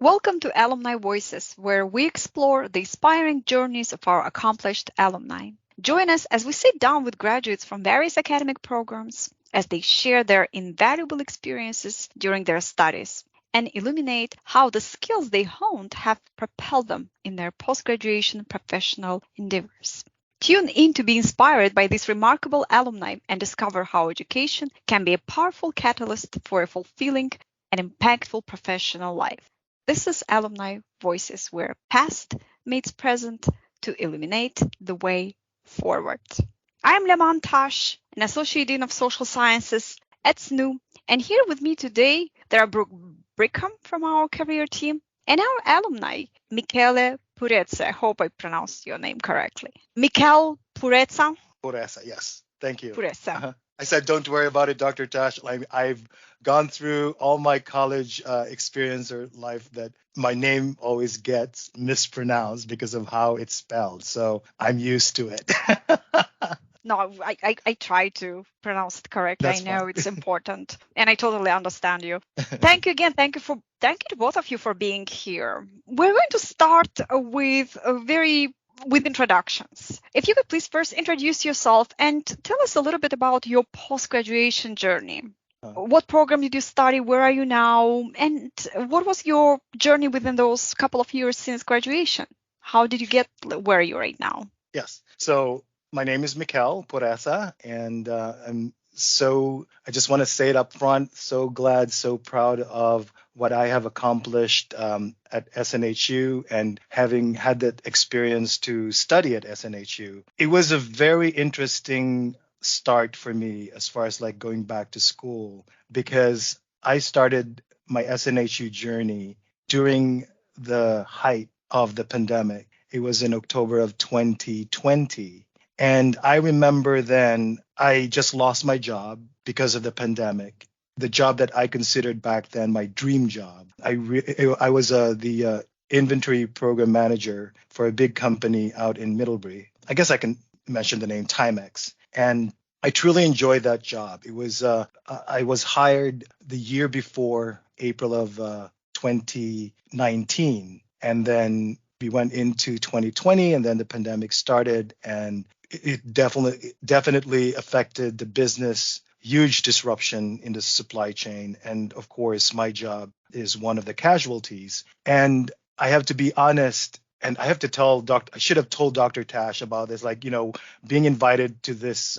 Welcome to Alumni Voices, where we explore the inspiring journeys of our accomplished alumni. Join us as we sit down with graduates from various academic programs as they share their invaluable experiences during their studies and illuminate how the skills they honed have propelled them in their post-graduation professional endeavors. Tune in to be inspired by these remarkable alumni and discover how education can be a powerful catalyst for a fulfilling and impactful professional life. This is Alumni Voices, where past meets present to illuminate the way forward. I'm Laman Tasch, an Associate Dean of Social Sciences at SNHU, and here with me today there are Brooke from our career team and our alumni, Michaelle Pureza. I hope I pronounced your name correctly. Michaelle Pureza. Pureza, yes. Thank you. Pureza. I said, don't worry about it, Dr. Tasch. I've gone through all my college experience or life that my name always gets mispronounced because of how it's spelled. So I'm used to it. No, I try to pronounce it correctly. That's I know fine. it's important, and I totally understand you. Thank you again. Thank you to both of you for being here. We're going to start with introductions. If you could please first introduce yourself and tell us a little bit about your post-graduation journey. What program did you study? Where are you now? And what was your journey within those couple of years since graduation? How did you get where you're right now? Yes. So my name is Michaelle Pureza, and I just want to say it up front, so glad, so proud of what I have accomplished at SNHU and having had that experience to study at SNHU. It was a very interesting start for me as far as like going back to school, because I started my SNHU journey during the height of the pandemic. It was in October of 2020. And I remember then I just lost my job because of the pandemic. The job that I considered back then my dream job. I was the inventory program manager for a big company out in Middlebury. I guess I can mention the name Timex. And I truly enjoyed that job. It was I was hired the year before April of 2019, and then we went into 2020, and then the pandemic started, and it definitely affected the business. Huge disruption in the supply chain. And of course, my job is one of the casualties. And I have to be honest, and I have to I should have told Dr. Tasch about this, being invited to this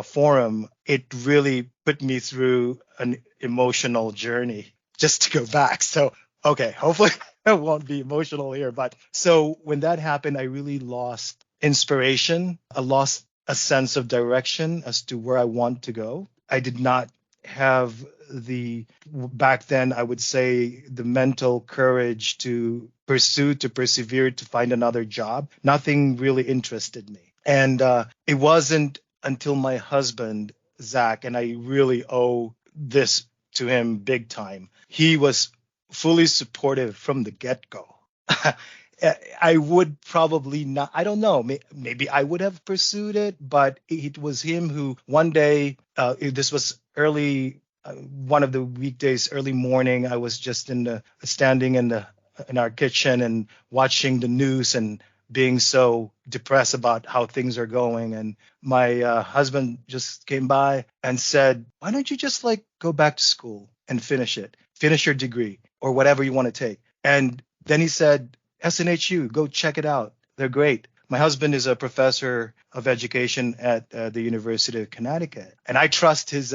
forum, it really put me through an emotional journey just to go back. So, okay, hopefully I won't be emotional here. But so when that happened, I really lost inspiration. I lost a sense of direction as to where I want to go. I did not have back then, I would say, the mental courage to persevere, to find another job. Nothing really interested me. And it wasn't until my husband, Zach, and I really owe this to him big time. He was fully supportive from the get-go. I would probably not, I don't know, maybe I would have pursued it, but it was him who one day, this was early, one of the weekdays, early morning, I was just standing in our kitchen and watching the news and being so depressed about how things are going. And my husband just came by and said, why don't you just go back to school and finish your degree or whatever you want to take. And then he said, SNHU, go check it out. They're great. My husband is a professor of education at the University of Connecticut. And I trust his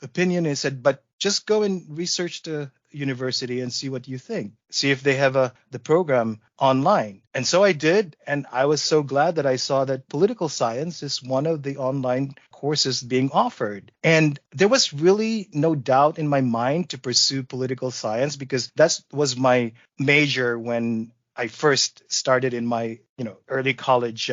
opinion. He said, but just go and research the university and see what you think. See if they have the program online. And so I did. And I was so glad that I saw that political science is one of the online courses being offered. And there was really no doubt in my mind to pursue political science, because that was my major when I first started in my, early college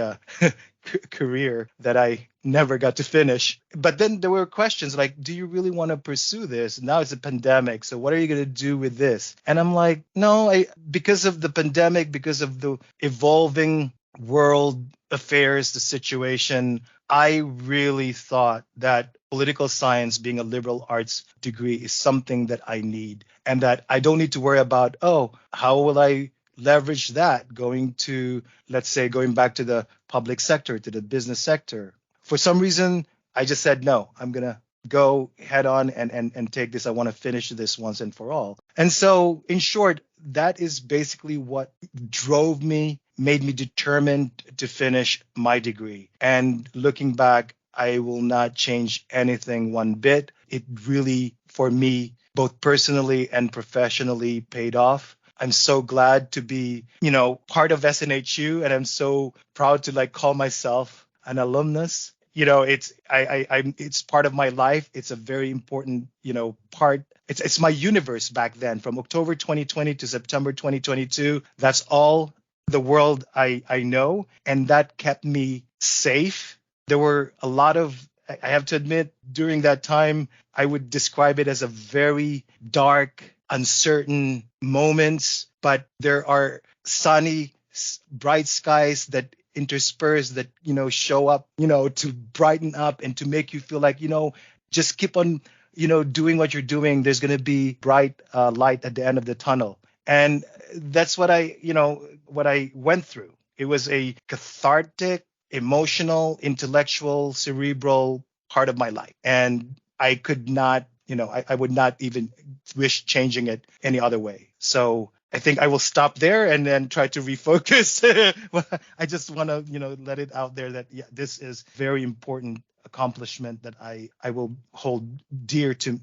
career that I never got to finish. But then there were questions like, do you really want to pursue this? Now it's a pandemic. So what are you going to do with this? And I'm like, no, because of the pandemic, because of the evolving world affairs, the situation, I really thought that political science, being a liberal arts degree, is something that I need, and that I don't need to worry about, oh, how will I leverage that let's say, going back to the public sector, to the business sector. For some reason, I just said, no, I'm going to go head on and take this. I want to finish this once and for all. And so, in short, that is basically what made me determined to finish my degree. And looking back, I will not change anything one bit. It really, for me, both personally and professionally, paid off. I'm so glad to be, part of SNHU, and I'm so proud to call myself an alumnus. It's part of my life. It's a very important, part. It's my universe back then, from October 2020 to September 2022. That's all the world I know, and that kept me safe. There were a lot of, I have to admit, during that time, I would describe it as a very dark, uncertain moments, but there are sunny, bright skies that intersperse, that show up, to brighten up and to make you feel like, just keep on, doing what you're doing. There's going to be bright light at the end of the tunnel. And that's what I went through. It was a cathartic, emotional, intellectual, cerebral part of my life. And I could not, I would not even wish changing it any other way. So I think I will stop there and then try to refocus. I just want to, let it out there that, this is very important accomplishment that I will hold dear to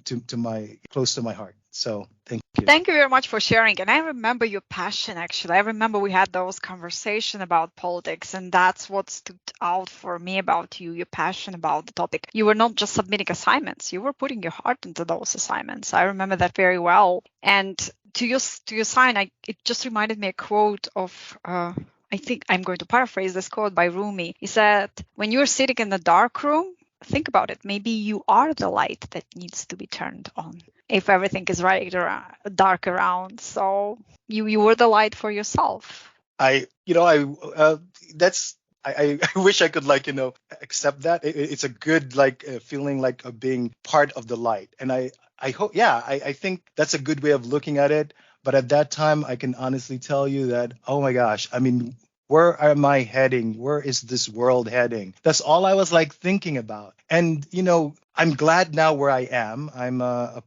close to my heart. So thank you. Thank you very much for sharing. And I remember your passion, actually. I remember we had those conversations about politics, and that's what stood out for me about you, your passion about the topic. You were not just submitting assignments, you were putting your heart into those assignments. I remember that very well. And to your sign, it just reminded me a quote of I think I'm going to paraphrase this quote by Rumi. He said, when you're sitting in the dark room, think about it. Maybe you are the light that needs to be turned on if everything is dark around. So you were the light for yourself. I wish I could accept that. It's a good feeling of being part of the light. And I hope, I think that's a good way of looking at it. But at that time, I can honestly tell you that, oh my gosh, I mean, where am I heading? Where is this world heading? That's all I was thinking about. And, I'm glad now where I am. I'm a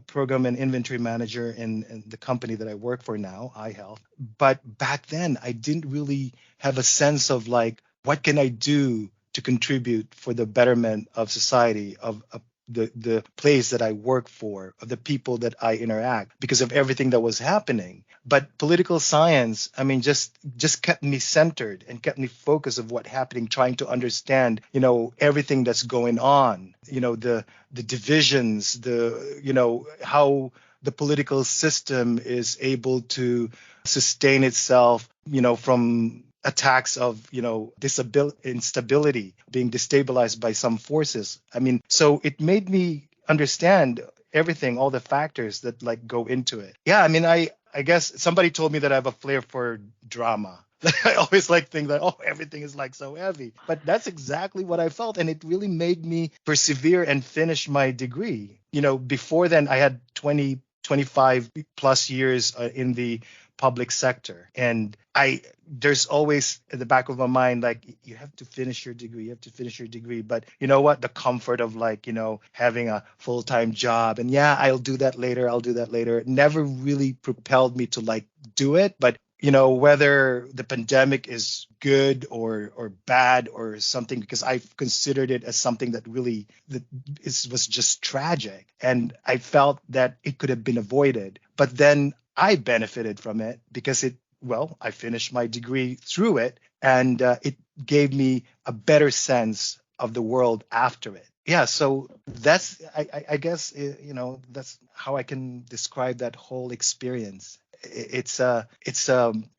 program and inventory manager in the company that I work for now, iHealth. But back then, I didn't really have a sense of what can I do to contribute for the betterment of society, of the place that I work for, of the people that I interact, because of everything that was happening. But political science, I mean, just kept me centered and kept me focused of what's happening, trying to understand, everything that's going on, the divisions, how the political system is able to sustain itself, from attacks of, instability, being destabilized by some forces. I mean, so it made me understand everything, all the factors that go into it. Yeah, I mean, I guess somebody told me that I have a flair for drama. I always think that, everything is so heavy. But that's exactly what I felt. And it really made me persevere and finish my degree. Before then, I had 25 plus years in the public sector. And there's always in the back of my mind, you have to finish your degree. But you know what? The comfort of having a full-time job and I'll do that later. It never really propelled me to do it. But whether the pandemic is good or bad or something, because I've considered it as something that really was just tragic. And I felt that it could have been avoided. But then I benefited from it because I finished my degree through it, and it gave me a better sense of the world after it. Yeah, so that's, I guess, that's how I can describe that whole experience. It's a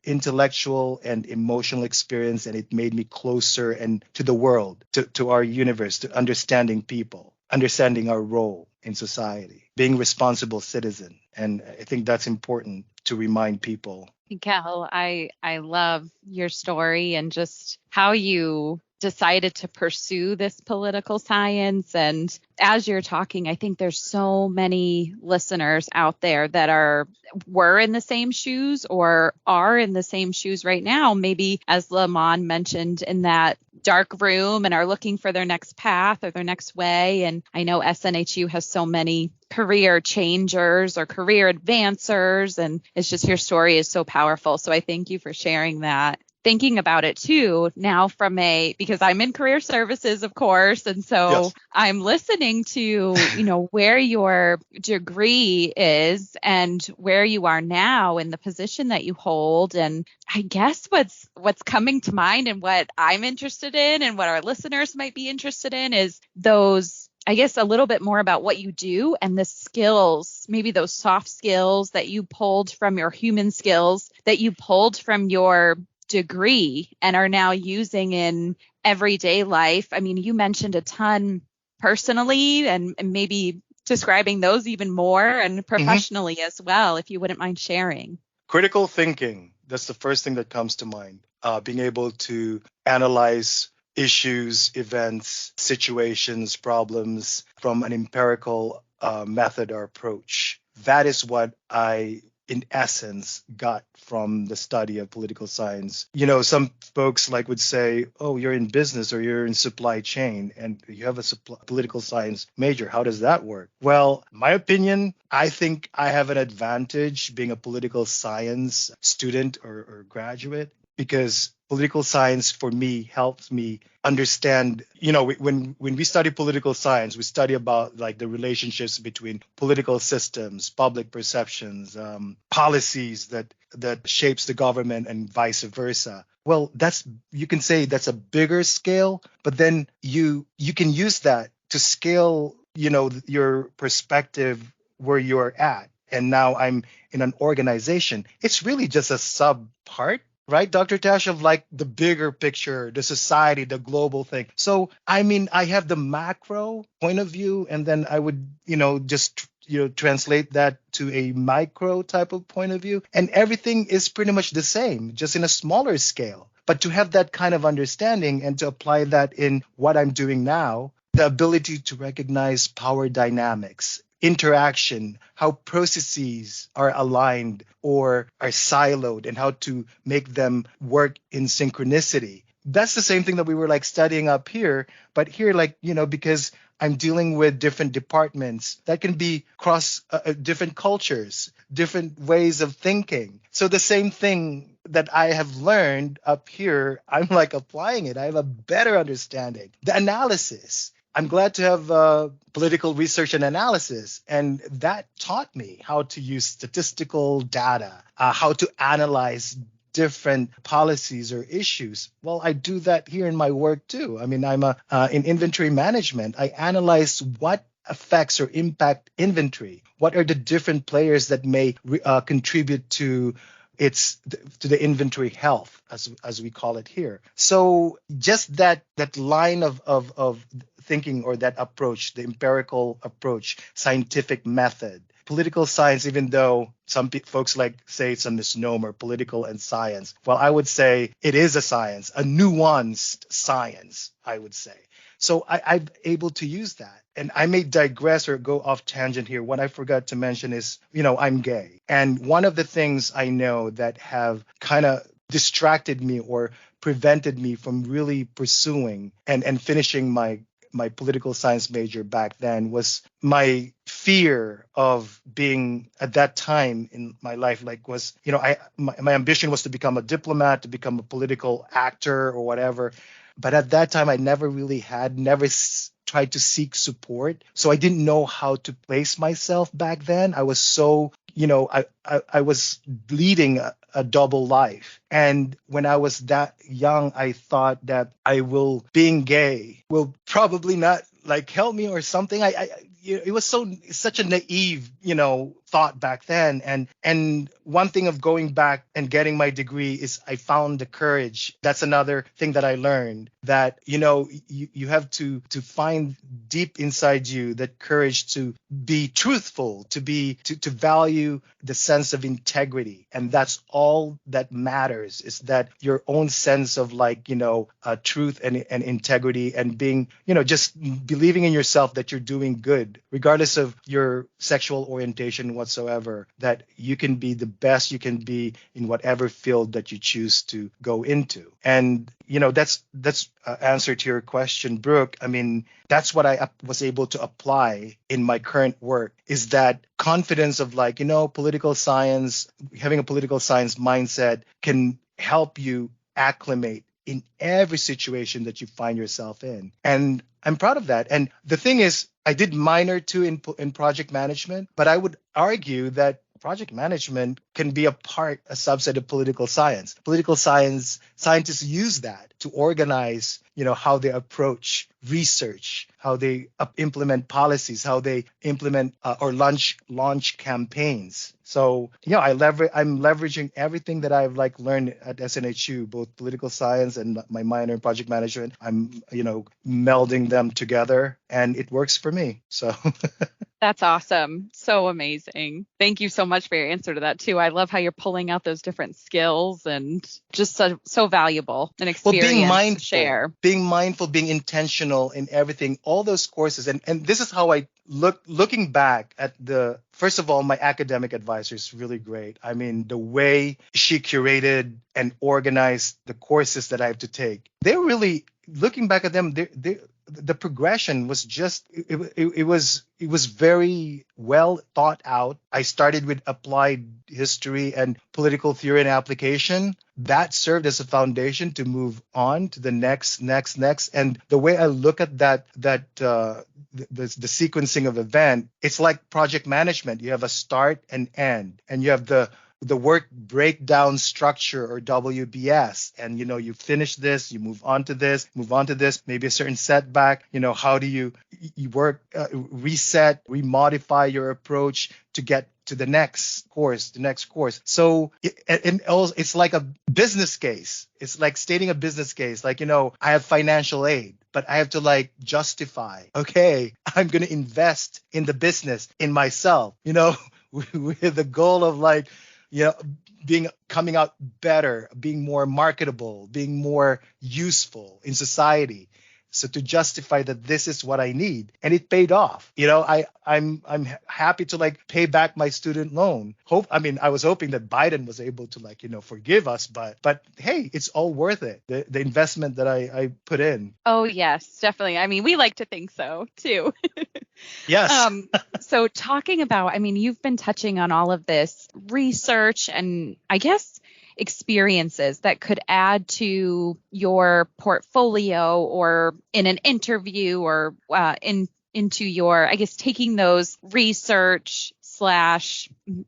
intellectual and emotional experience, and it made me closer and to the world, to our universe, to understanding people, understanding our role in society, being responsible citizen. And I think that's important to remind people. Michaelle, I love your story and just how you decided to pursue this political science. And as you're talking, I think there's so many listeners out there that were in the same shoes or are in the same shoes right now, maybe as Laman mentioned, in that dark room and are looking for their next path or their next way. And I know SNHU has so many career changers or career advancers, and it's just, your story is so powerful. So I thank you for sharing that. Thinking about it too now because I'm in career services, of course. And so Yes. I'm listening to, where your degree is and where you are now in the position that you hold. And I guess what's coming to mind and what I'm interested in and what our listeners might be interested in is those, I guess, a little bit more about what you do and the skills, maybe those soft skills that you pulled from your human skills, that you pulled from your degree and are now using in everyday life. I mean, you mentioned a ton personally and maybe describing those even more, and professionally as well, if you wouldn't mind sharing. Critical thinking. That's the first thing that comes to mind. Being able to analyze issues, events, situations, problems from an empirical method or approach. That is what I, in essence, got from the study of political science. Some folks would say, oh, you're in business or you're in supply chain and you have a political science major. How does that work? Well, my opinion, I think I have an advantage being a political science student or graduate, because political science for me helps me understand, when we study political science, we study about the relationships between political systems, public perceptions, policies that shapes the government and vice versa. Well, you can say that's a bigger scale, but then you can use that to scale, your perspective where you're at. And now I'm in an organization. It's really just a sub part, right, Dr. Tasch, of the bigger picture, the society, the global thing. So, I mean, I have the macro point of view, and then I would, just, translate that to a micro type of point of view. And everything is pretty much the same, just in a smaller scale. But to have that kind of understanding and to apply that in what I'm doing now, the ability to recognize power dynamics, interaction, how processes are aligned or are siloed, and how to make them work in synchronicity. That's the same thing that we were studying up here, but here, because I'm dealing with different departments that can be across different cultures, different ways of thinking. So the same thing that I have learned up here, I'm applying it. I have a better understanding. The analysis. I'm glad to have political research and analysis, and that taught me how to use statistical data, how to analyze different policies or issues. Well, I do that here in my work too. I mean, I'm in inventory management. I analyze what affects or impact inventory. What are the different players that may contribute to the inventory health, as we call it here. So just that line of thinking, or that approach, the empirical approach, scientific method. Political science, even though some folks say it's a misnomer, political and science. Well, I would say it is a science, a nuanced science, I would say. So I'm able to use that. And I may digress or go off tangent here. What I forgot to mention is, I'm gay. And one of the things I know that have kind of distracted me or prevented me from really pursuing and finishing my political science major back then was my fear of being, at that time in my life, my ambition was to become a diplomat, to become a political actor or whatever. But at that time, I never tried to seek support. So I didn't know how to place myself back then. I was so, I was leading a double life. And when I was that young, I thought that being gay will probably not help me or something. It was such a naive, thought back then. And one thing of going back and getting my degree is I found the courage. That's another thing that I learned, that you have to find deep inside you that courage to be truthful, to value the sense of integrity. And that's all that matters, is that your own sense of truth and integrity, and being, just believing in yourself that you're doing good, regardless of your sexual orientation whatsoever, that you can be the best you can be in whatever field that you choose to go into. And, that's answer to your question, Brooke. I mean, that's what I was able to apply in my current work, is that confidence of political science, having a political science mindset can help you acclimate in every situation that you find yourself in. And I'm proud of that. And the thing is, I did minor too in project management, but I would argue that project management can be a subset of political science. Political science scientists use that to organize, how they approach research, how they implement policies, how they implement or launch campaigns. So, I'm leveraging everything that I've learned at SNHU, both political science and my minor in project management. I'm, melding them together, and it works for me. So That's awesome. So amazing. Thank you so much for your answer to that too. I love how you're pulling out those different skills, and just so valuable an experience to share. Being mindful, being intentional in everything, all those courses. And this is how I looking back at first of all, my academic advisor is really great. I mean, the way she curated and organized the courses that I have to take, they're really, looking back at them, the progression was just, it was very well thought out. I started with applied history and political theory and application. That served as a foundation to move on to the next. And the way I look at the sequencing of event, it's like project management. You have a start and end, and you have the work breakdown structure, or WBS. And, you finish this, you move on to this, maybe a certain setback. How do you work, reset, remodify your approach to get to the next course. So it's like a business case. It's like stating a business case. I have financial aid, but I have to justify, okay, I'm going to invest in the business, in myself, with the goal of coming out better, being more marketable, being more useful in society. So to justify that this is what I need, and it paid off. I'm happy to pay back my student loan. I was hoping that Biden was able to forgive us, but hey, it's all worth it. The investment that I put in. Oh yes, definitely. I mean, we like to think so too. Yes. So talking about, you've been touching on all of this research and I guess experiences that could add to your portfolio, or in an interview, or into your, I guess, taking those research /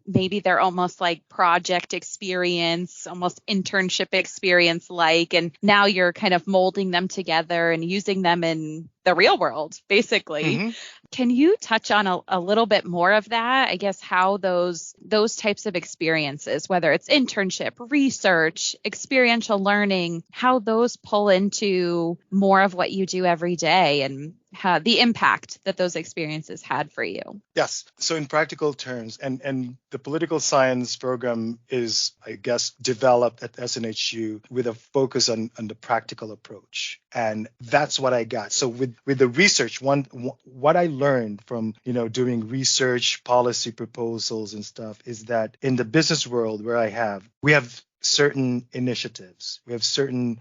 maybe they're almost like project experience, almost internship experience and now you're kind of molding them together and using them in the real world, basically. Mm-hmm. Can you touch on a little bit more of that? I guess how those types of experiences, whether it's internship, research, experiential learning, how those pull into more of what you do every day, and how the impact that those experiences had for you. Yes. So in practical terms, and the political science program is, I guess, developed at SNHU with a focus on the practical approach. And that's what I got. So with the research, what I learned from, doing research, policy proposals and stuff, is that in the business world where we have certain initiatives, we have certain,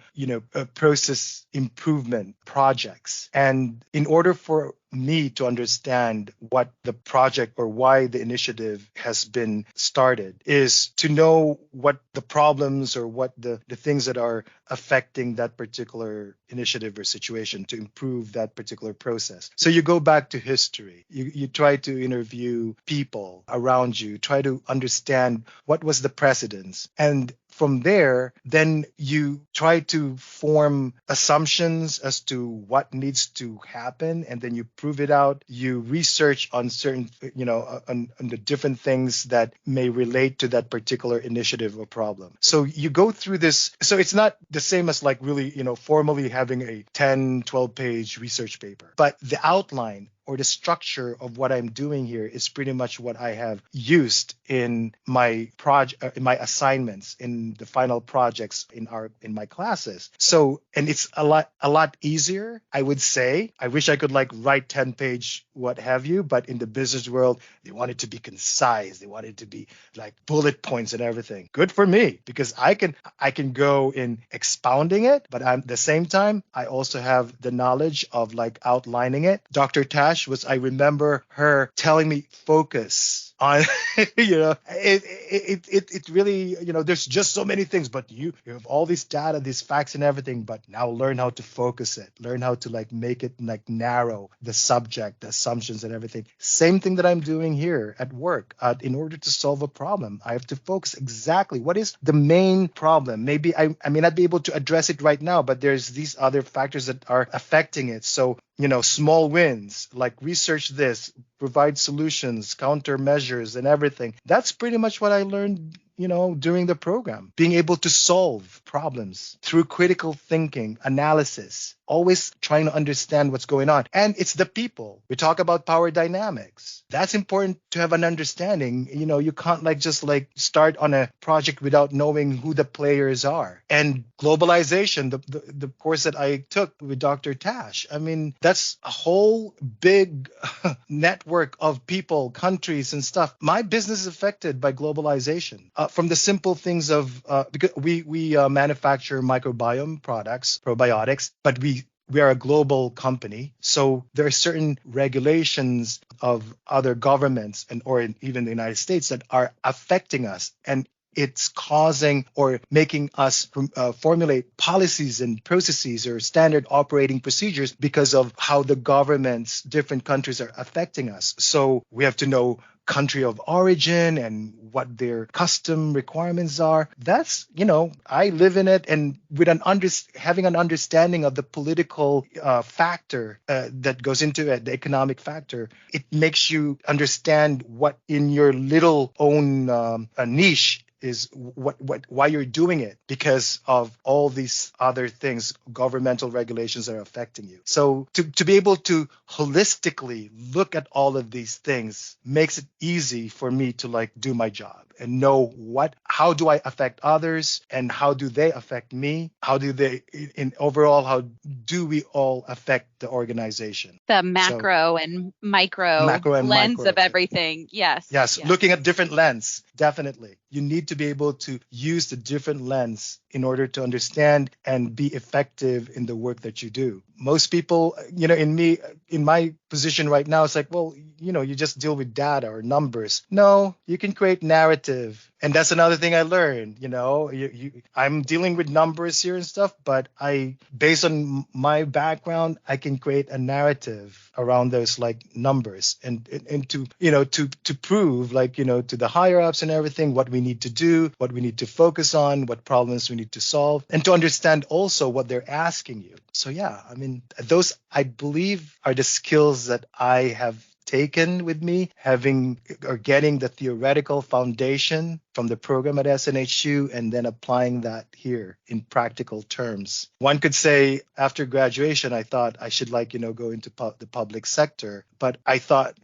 process improvement projects. And in order for me to understand what the project or why the initiative has been started, is to know what the problems or what the things that are affecting that particular initiative or situation to improve that particular process. So you go back to history, you try to interview people around you, try to understand what was the precedence. And from there, then you try to form assumptions as to what needs to happen, and then you prove it out. You research on certain, on the different things that may relate to that particular initiative or problem. So you go through this. So it's not the same as like really, formally having a 10, 12 page research paper, but the outline or the structure of what I'm doing here is pretty much what I have used in my project, in my assignments, in the final projects in my classes. So, and it's a lot easier, I would say. I wish I could like write 10-page what have you, but in the business world, they want it to be concise. They want it to be like bullet points and everything. Good for me, because I can go in expounding it, but at the same time, I also have the knowledge of like outlining it. Dr. Tasch I remember her telling me focus on, it really, there's just so many things, but you have all this data, these facts and everything, but now learn how to focus it, learn how to like make it like narrow the subject, the assumptions and everything. Same thing that I'm doing here at work. In order to solve a problem, I have to focus exactly what is the main problem. Maybe I may not be able to address it right now, but there's these other factors that are affecting it. So, small wins, like research this, provide solutions, countermeasures, and everything. That's pretty much what I learned, during the program. Being able to solve problems through critical thinking, analysis, always trying to understand what's going on. And it's the people. We talk about power dynamics. That's important to have an understanding. You can't just start on a project without knowing who the players are. And globalization, the course that I took with Dr. Tasch, that's a whole big network of people, countries and stuff. My business is affected by globalization. From the simple things of, because we manufacture microbiome products, probiotics, but we are a global company. So there are certain regulations of other governments or even the United States that are affecting us. And it's causing or making us formulate policies and processes or standard operating procedures because of how the governments, different countries are affecting us. So we have to know country of origin and what their custom requirements are. That's, I live in it, and with having an understanding of the political factor that goes into it, the economic factor, it makes you understand what in your little own niche is why you're doing it, because of all these other things, governmental regulations that are affecting you. So to be able to holistically look at all of these things makes it easy for me to do my job and know how do I affect others and how do they affect me? How do we all affect the organization? The macro and micro lens of everything. Yes. Looking at different lens, definitely. You need to be able to use the different lens in order to understand and be effective in the work that you do. Most people, in my position right now, it's like, well, you just deal with data or numbers. No, you can create narrative. And that's another thing I learned, I'm dealing with numbers here and stuff, but based on my background, I can create a narrative around those numbers and to prove to the higher ups and everything, what we need to do, what we need to focus on, what problems we need to solve, and to understand also what they're asking you. So those I believe are the skills that I have taken with me, getting the theoretical foundation from the program at SNHU and then applying that here in practical terms. One could say after graduation, I thought I should go into the public sector, but I thought,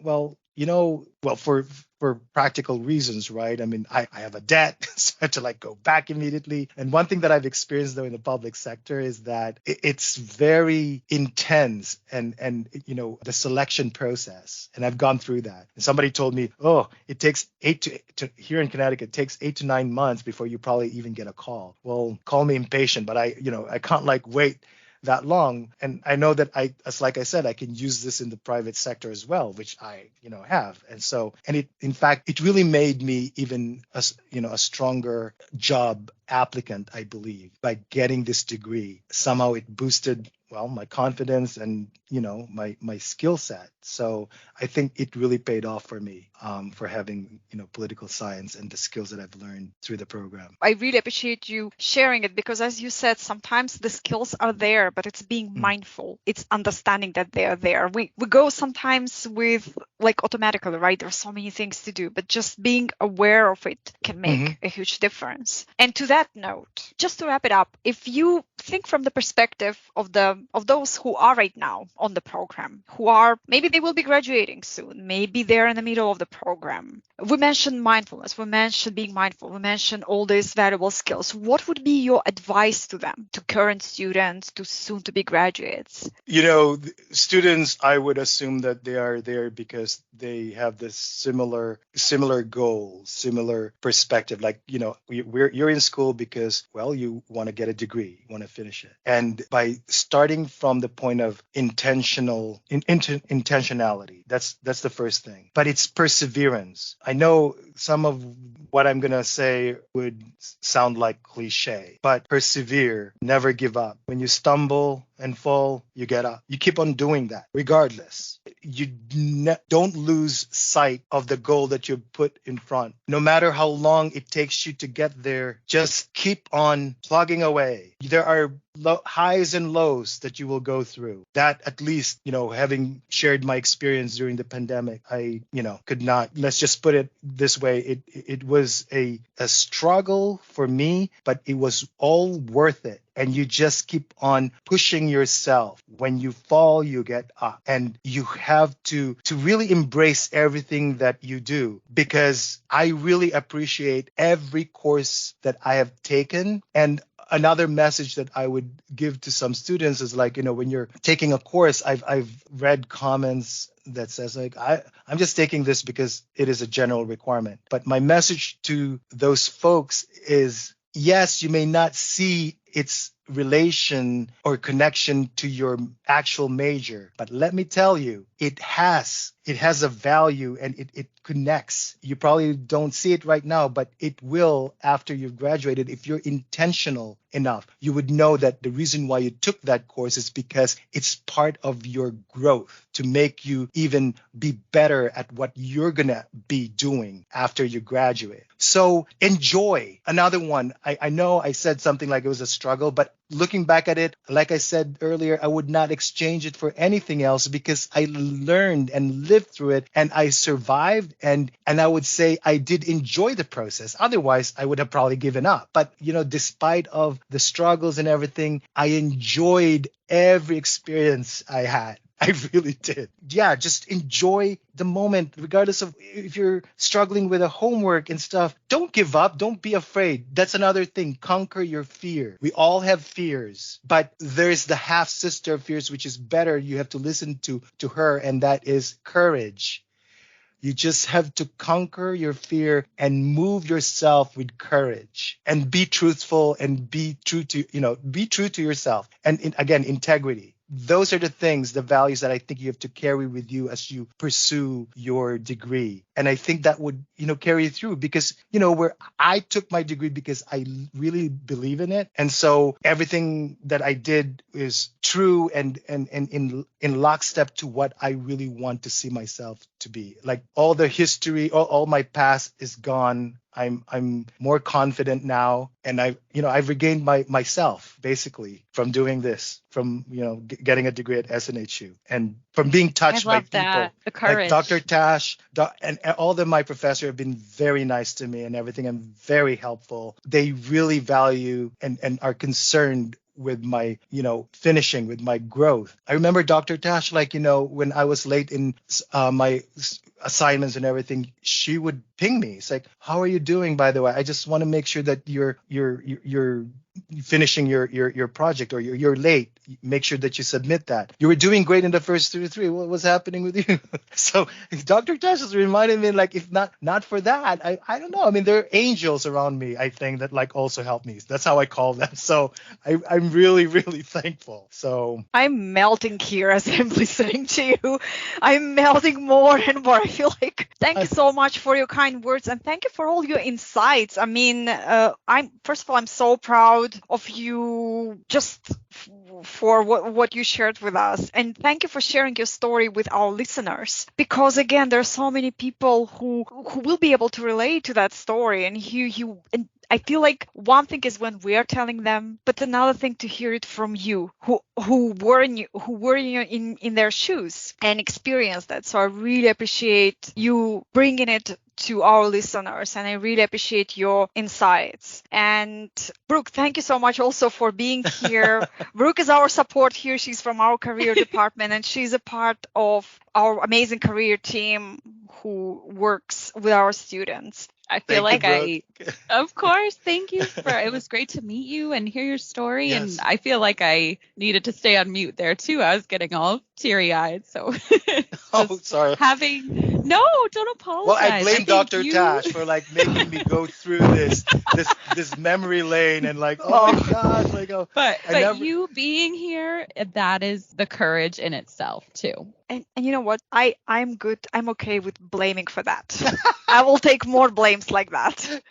for practical reasons, right? I have a debt, so I have to go back immediately. And one thing that I've experienced though in the public sector is that it's very intense and the selection process. And I've gone through that. And somebody told me, it takes here in Connecticut, it takes 8 to 9 months before you probably even get a call. Well, call me impatient, but I can't wait that long. And I know that like I said, I can use this in the private sector as well, which I, have. And it really made me even a stronger job applicant, I believe, by getting this degree. Somehow it boosted my confidence and, my skill set. So I think it really paid off for me, for having, political science and the skills that I've learned through the program. I really appreciate you sharing it because, as you said, sometimes the skills are there, but it's being mindful. It's understanding that they're there. We go sometimes with like automatically, right? There's so many things to do, but just being aware of it can make a huge difference. And to that note, just to wrap it up, if you think from the perspective of those who are right now on the program, who are maybe they will be graduating soon, maybe they're in the middle of the program. We mentioned mindfulness, we mentioned being mindful, we mentioned all these valuable skills. What would be your advice to them, to current students, to soon to be graduates? Students, I would assume that they are there because they have this similar goals, similar perspective. Like, you're in school because, you want to get a degree, you want to finish it. And by starting from the point of intentionality, that's the first thing. But it's perseverance. I know some of what I'm going to say would sound like cliche, but persevere, never give up. When you stumble and fall, you get up. You keep on doing that regardless. You don't lose sight of the goal that you put in front. No matter how long it takes you to get there, just keep on plugging away. There are highs and lows that you will go through. That, at least, having shared my experience during the pandemic, I, could not, let's just put it this way. It was a struggle for me, but it was all worth it. And you just keep on pushing yourself. When you fall, you get up. And you have to really embrace everything that you do, because I really appreciate every course that I have taken. And another message that I would give to some students is like, when you're taking a course, I've read comments that says like, I'm just taking this because it is a general requirement. But my message to those folks is, yes, you may not see its relation or connection to your actual major, but let me tell you, it has a value, and it connects. You probably don't see it right now, but it will after you've graduated. If you're intentional enough, you would know that the reason why you took that course is because it's part of your growth to make you even be better at what you're going to be doing after you graduate. So enjoy. Another one, I know I said something like it was a struggle, but looking back at it, like I said earlier, I would not exchange it for anything else, because I learned and lived through it, and I survived, and I would say I did enjoy the process. Otherwise, I would have probably given up. But, despite of the struggles and everything, I enjoyed every experience I had. I really did. Yeah, just enjoy the moment, regardless of if you're struggling with a homework and stuff. Don't give up. Don't be afraid. That's another thing. Conquer your fear. We all have fears, but there's the half sister of fears, which is better. You have to listen to her, and that is courage. You just have to conquer your fear and move yourself with courage, and be truthful, and be true to yourself. And again, integrity. Those are the things, the values that I think you have to carry with you as you pursue your degree. And I think that would, carry you through, because, where I took my degree because I really believe in it. And so everything that I did is true and in lockstep to what I really want to see myself to be. Like, all the history, all my past is gone. I'm more confident now, and I've regained myself basically from doing this, from getting a degree at SNHU, and from being touched by people that. The courage. like Dr. Tasch, and all of my professors have been very nice to me and everything, and very helpful. They really value and are concerned with my, finishing, with my growth. I remember Dr. Tasch, when I was late in my assignments and everything, she would ping me. It's like, how are you doing, by the way? I just want to make sure that you're finishing your project, or you're late. Make sure that you submit that. You were doing great in the first 2 to 3. What was happening with you? So Dr. Tash has reminded me, like, if not for that, I don't know. I mean, there are angels around me, I think, that also help me. That's how I call them. So I'm really, really thankful. So I'm melting here as I'm listening to you. I'm melting more and more. I feel like, thank you so much for your kind words, and thank you for all your insights. I mean, I'm so proud of you, just for what you shared with us. And thank you for sharing your story with our listeners. Because again, there are so many people who will be able to relate to that story. And and I feel like one thing is when we are telling them, but another thing to hear it from you, who were in their shoes and experienced that. So I really appreciate you bringing it to our listeners, and I really appreciate your insights. And Brooke, thank you so much also for being here. Brooke is our support here. She's from our career department, and she's a part of our amazing career team who works with our students. I feel Thank like you, of course, thank you it was great to meet you and hear your story. Yes. And I feel like I needed to stay on mute there too. I was getting all teary eyed. So Sorry. No, don't apologize. Well, I blame Dr. You... Tasch for making me go through this memory lane and oh my gosh, But you being here, that is the courage in itself too. And you know what? I'm good. I'm okay with blaming for that. I will take more blames like that.